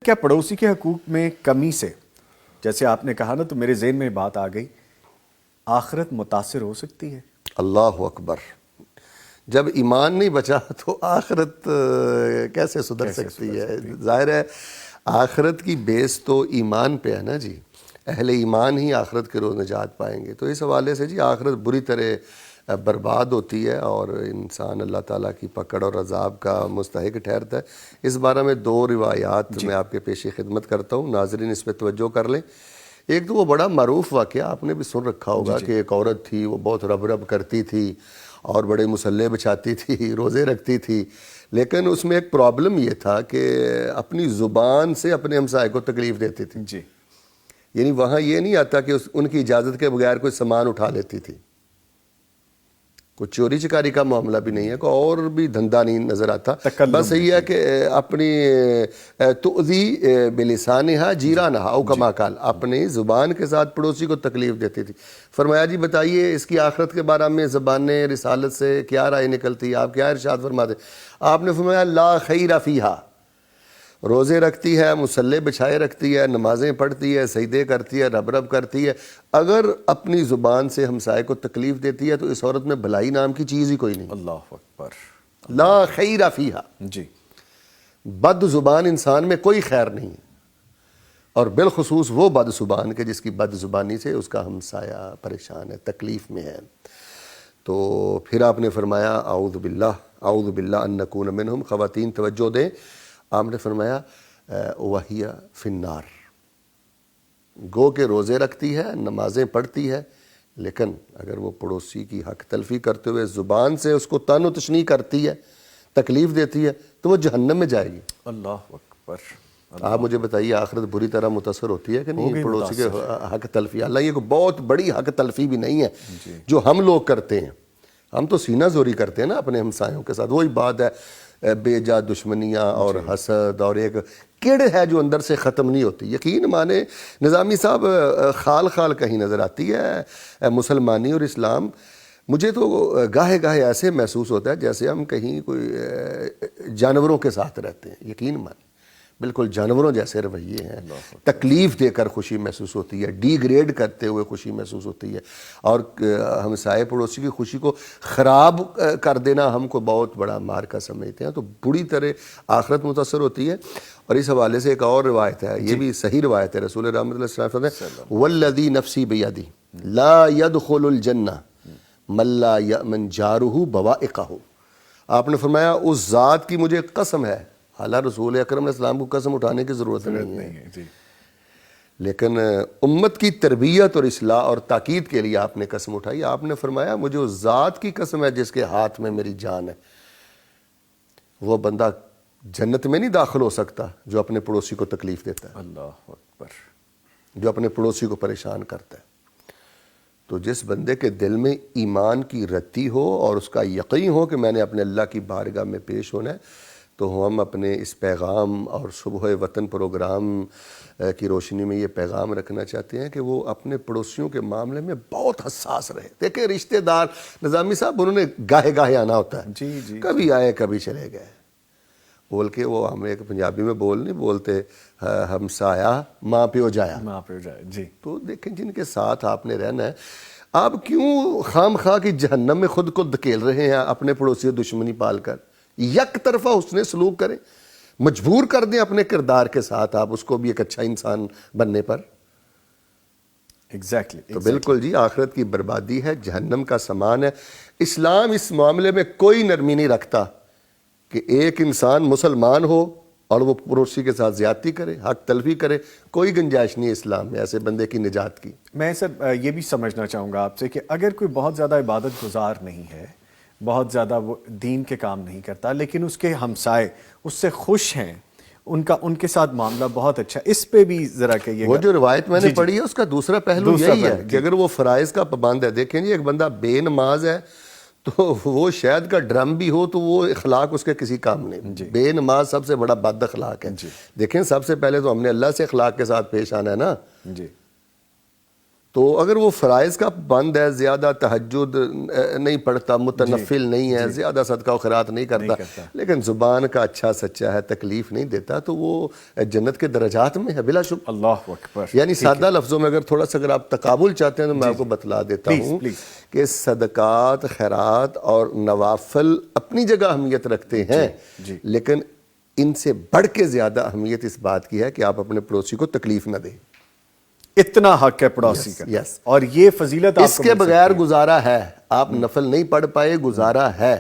کیا پڑوسی کے حقوق میں کمی سے، جیسے آپ نے کہا نا تو میرے ذہن میں بات آ گئی، آخرت متاثر ہو سکتی ہے؟ اللہ اکبر، جب ایمان نہیں بچا تو آخرت کیسے سدھر سکتی ہے؟ ظاہر ہے آخرت کی بیس تو ایمان پہ ہے نا جی، اہل ایمان ہی آخرت کے روز نجات پائیں گے۔ تو اس حوالے سے جی آخرت بری طرح برباد ہوتی ہے اور انسان اللہ تعالیٰ کی پکڑ اور عذاب کا مستحق ٹھہرتا ہے۔ اس بارے میں دو روایات میں آپ کے پیش خدمت کرتا ہوں، ناظرین اس پہ توجہ کر لیں۔ ایک تو وہ بڑا معروف واقعہ آپ نے بھی سن رکھا ہوگا کہ ایک عورت تھی، وہ بہت رب رب کرتی تھی اور بڑے مصلے بچھاتی تھی، روزے رکھتی تھی، لیکن اس میں ایک پرابلم یہ تھا کہ اپنی زبان سے اپنے ہمسائے کو تکلیف دیتی تھی۔ جی، یعنی وہاں یہ نہیں آتا کہ ان کی اجازت کے بغیر کوئی سامان اٹھا لیتی تھی، کوئی چوری چکاری کا معاملہ بھی نہیں ہے، کوئی اور بھی دھندا نہیں نظر آتا، بس یہ ہے کہ اپنی تؤذی بلسانہا جیرانہا او کما قال، اپنی زبان کے ساتھ پڑوسی کو تکلیف دیتی تھی۔ فرمایا جی بتائیے اس کی آخرت کے بارے میں زبان رسالت سے کیا رائے نکلتی ہے؟ آپ کیا ارشاد فرماتے؟ آپ نے فرمایا لا خیر فیہا، روزے رکھتی ہے، مصلے بچھائے رکھتی ہے، نمازیں پڑھتی ہے، سجدے کرتی ہے، رب رب کرتی ہے، اگر اپنی زبان سے ہمسائے کو تکلیف دیتی ہے تو اس عورت میں بھلائی نام کی چیز ہی کوئی نہیں۔ اللہ اکبر، لا خیر فیہا، جی، بد زبان انسان میں کوئی خیر نہیں ہے، اور بالخصوص وہ بد زبان کہ جس کی بد زبانی سے اس کا ہمسایہ پریشان ہے، تکلیف میں ہے۔ تو پھر آپ نے فرمایا اعوذ باللہ ان نکون منہم، خواتین توجہ دیں، آپ نے فرمایا وہی فی النار، گو کہ روزے رکھتی ہے، نمازیں پڑھتی ہے، لیکن اگر وہ پڑوسی کی حق تلفی کرتے ہوئے زبان سے اس کو طعن و تشنیع کرتی ہے، تکلیف دیتی ہے، تو وہ جہنم میں جائے گی۔ اللہ اکبر۔ آپ مجھے بتائیے آخرت بری طرح متاثر ہوتی ہے کہ نہیں پڑوسی کے حق تلفی؟ اللہ یہ کوئی بہت بڑی حق تلفی بھی نہیں ہے جو ہم لوگ کرتے ہیں، ہم تو سینہ زوری کرتے ہیں نا اپنے ہمسایوں کے ساتھ، وہی بات ہے بے جا دشمنیاں اور حسد اور ایک کڑ ہے جو اندر سے ختم نہیں ہوتی۔ یقین مانے نظامی صاحب، خال خال کہیں نظر آتی ہے مسلمانی اور اسلام۔ مجھے تو گاہے گاہے ایسے محسوس ہوتا ہے جیسے ہم کہیں کوئی جانوروں کے ساتھ رہتے ہیں، یقین مانے بالکل جانوروں جیسے رویے ہیں، تکلیف دے کر خوشی محسوس ہوتی ہے، ڈی گریڈ کرتے ہوئے خوشی محسوس ہوتی ہے، اور ہمسائے پڑوسی کی خوشی کو خراب کر دینا ہم کو بہت بڑا مار کا سمجھتے ہیں۔ تو بری طرح آخرت متاثر ہوتی ہے۔ اور اس حوالے سے ایک اور روایت ہے، یہ بھی صحیح روایت ہے، رسول رحمت اللہ صلی اللہ علیہ وسلم نے والذی نفسی بیدی لا يدخل الجنہ من لا یأمن جارہ بوائقہ، آپ نے فرمایا اس ذات کی مجھے قسم ہے، حالانکہ رسول اکرم علیہ السلام کو قسم اٹھانے کی ضرورت نہیں ہے، لیکن امت کی تربیت اور اصلاح اور تاکید کے لیے آپ نے قسم اٹھائی۔ آپ نے فرمایا مجھے اس ذات کی قسم ہے جس کے ہاتھ میں میری جان ہے، وہ بندہ جنت میں نہیں داخل ہو سکتا جو اپنے پڑوسی کو تکلیف دیتا ہے، اللہ اکبر، جو اپنے پڑوسی کو پریشان کرتا ہے۔ تو جس بندے کے دل میں ایمان کی رتی ہو اور اس کا یقین ہو کہ میں نے اپنے اللہ کی بارگاہ میں پیش ہونا ہے، تو ہم اپنے اس پیغام اور صبح وطن پروگرام کی روشنی میں یہ پیغام رکھنا چاہتے ہیں کہ وہ اپنے پڑوسیوں کے معاملے میں بہت حساس رہے۔ دیکھیں رشتہ دار نظامی صاحب انہوں نے گاہے گاہے آنا ہوتا ہے، کبھی آئے کبھی چلے گئے، بول کے وہ ہم ایک پنجابی میں نہیں بولتے ہمسایا ماں پیو جایا، ماں پیو جائے، جی۔ تو دیکھیں جن کے ساتھ آپ نے رہنا ہے، آپ کیوں خام خواہ کی جہنم میں خود کو دھکیل رہے ہیں اپنے پڑوسی دشمنی پال کر؟ یک طرفہ حسن سلوک کریں، مجبور کر دیں اپنے کردار کے ساتھ آپ اس کو بھی ایک اچھا انسان بننے پر۔ تو بالکل جی آخرت کی بربادی ہے، جہنم کا سامان ہے۔ اسلام اس معاملے میں کوئی نرمی نہیں رکھتا کہ ایک انسان مسلمان ہو اور وہ پڑوسی کے ساتھ زیادتی کرے، حق تلفی کرے، کوئی گنجائش نہیں ہے اسلام میں ایسے بندے کی نجات کی۔ میں سر یہ بھی سمجھنا چاہوں گا آپ سے کہ اگر کوئی بہت زیادہ عبادت گزار نہیں ہے، بہت زیادہ وہ دین کے کام نہیں کرتا، لیکن اس کے ہمسائے اس سے خوش ہیں، ان کے ساتھ معاملہ بہت اچھا، اس پہ بھی ذرا کہیے گا۔ وہ جو روایت میں نے پڑھی ہے اس کا دوسرا پہلو یہی ہے کہ اگر وہ فرائض کا پابند ہے، دیکھیں جی ایک بندہ بے نماز ہے تو وہ شاید کا ڈرم بھی ہو تو وہ اخلاق اس کے کسی کام نہیں، بے نماز سب سے بڑا بد اخلاق ہے۔ دیکھیں سب سے پہلے تو ہم نے اللہ سے اخلاق کے ساتھ پیش آنا ہے نا، تو اگر وہ فرائض کا بند ہے، زیادہ تہجد نہیں پڑھتا، متنفل نہیں ہے، زیادہ صدقہ و خیرات نہیں کرتا، لیکن زبان کا اچھا سچا ہے، تکلیف نہیں دیتا، تو وہ جنت کے درجات میں ہے بلا شبہ۔ اللہ اکبر۔ یعنی سادہ لفظوں میں اگر تھوڑا سا اگر آپ تقابل چاہتے ہیں تو میں آپ کو بتلا دیتا ہوں کہ صدقات، خیرات اور نوافل اپنی جگہ اہمیت رکھتے ہیں، لیکن ان سے بڑھ کے زیادہ اہمیت اس بات کی ہے کہ آپ اپنے پڑوسی کو تکلیف نہ دیں۔ اتنا حق ہے پڑوسی کا، اور یہ فضیلت آپ اس کے بغیر گزارا ہے، آپ نفل نہیں پڑھ پائے گزارا ہے،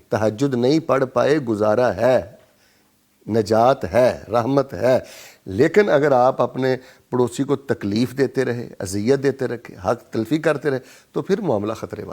تہجد نہیں پڑھ پائے گزارا ہے، نجات ہے، رحمت ہے، لیکن اگر آپ اپنے پڑوسی کو تکلیف دیتے رہے، اذیت دیتے رہے، حق تلفی کرتے رہے، تو پھر معاملہ خطرے والا